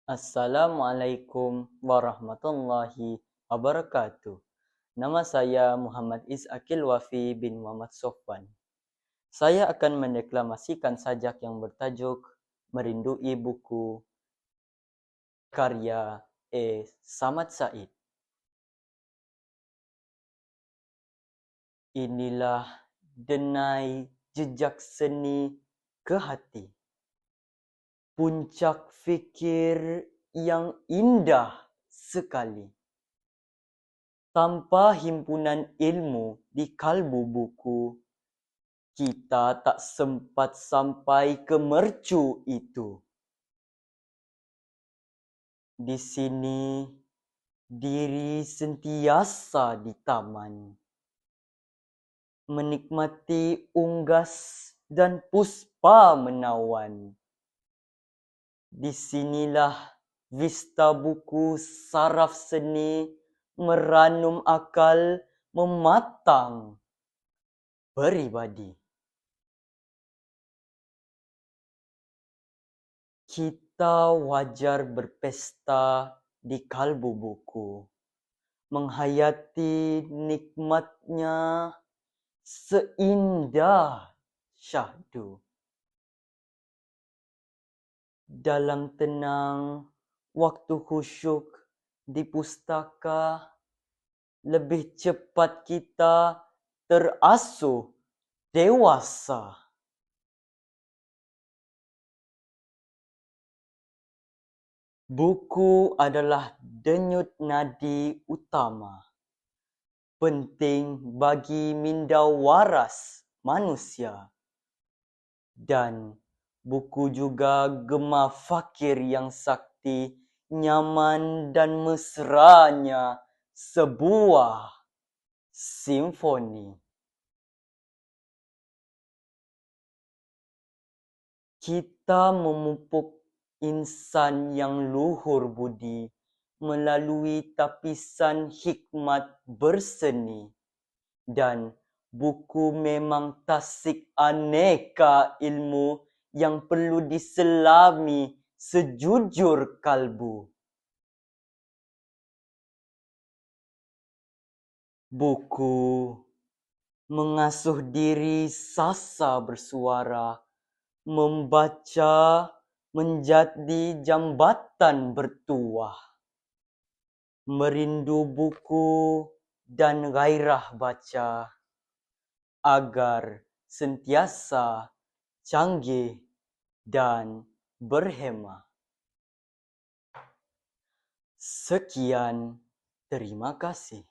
Assalamualaikum warahmatullahi wabarakatuh. Nama saya Muhammad Izakil Wafi bin Muhammad Sofwan. Saya akan mendeklamasikan sajak yang bertajuk Merindui Buku karya Samad Said. Inilah denai jejak seni ke hati. Puncak fikir yang indah sekali. Tanpa himpunan ilmu di kalbu buku, kita tak sempat sampai ke mercu itu. Di sini, diri sentiasa di taman, menikmati unggas dan puspa menawan. Di sinilah vista buku saraf seni meranum akal mematang peribadi. Kita wajar berpesta di kalbu buku, menghayati nikmatnya seindah syahdu. Dalam tenang, waktu khusyuk di pustaka, lebih cepat kita terasuh dewasa. Buku adalah denyut nadi utama, penting bagi minda waras manusia. Dan buku juga gema fakir yang sakti, nyaman dan mesranya sebuah simfoni. Kita memupuk insan yang luhur budi melalui tapisan hikmat berseni. Dan buku memang tasik aneka ilmu yang perlu diselami sejujur kalbu. Buku mengasuh diri sasa bersuara, membaca menjadi jambatan bertuah. Merindu buku dan gairah baca agar sentiasa canggih dan berhema. Sekian, terima kasih.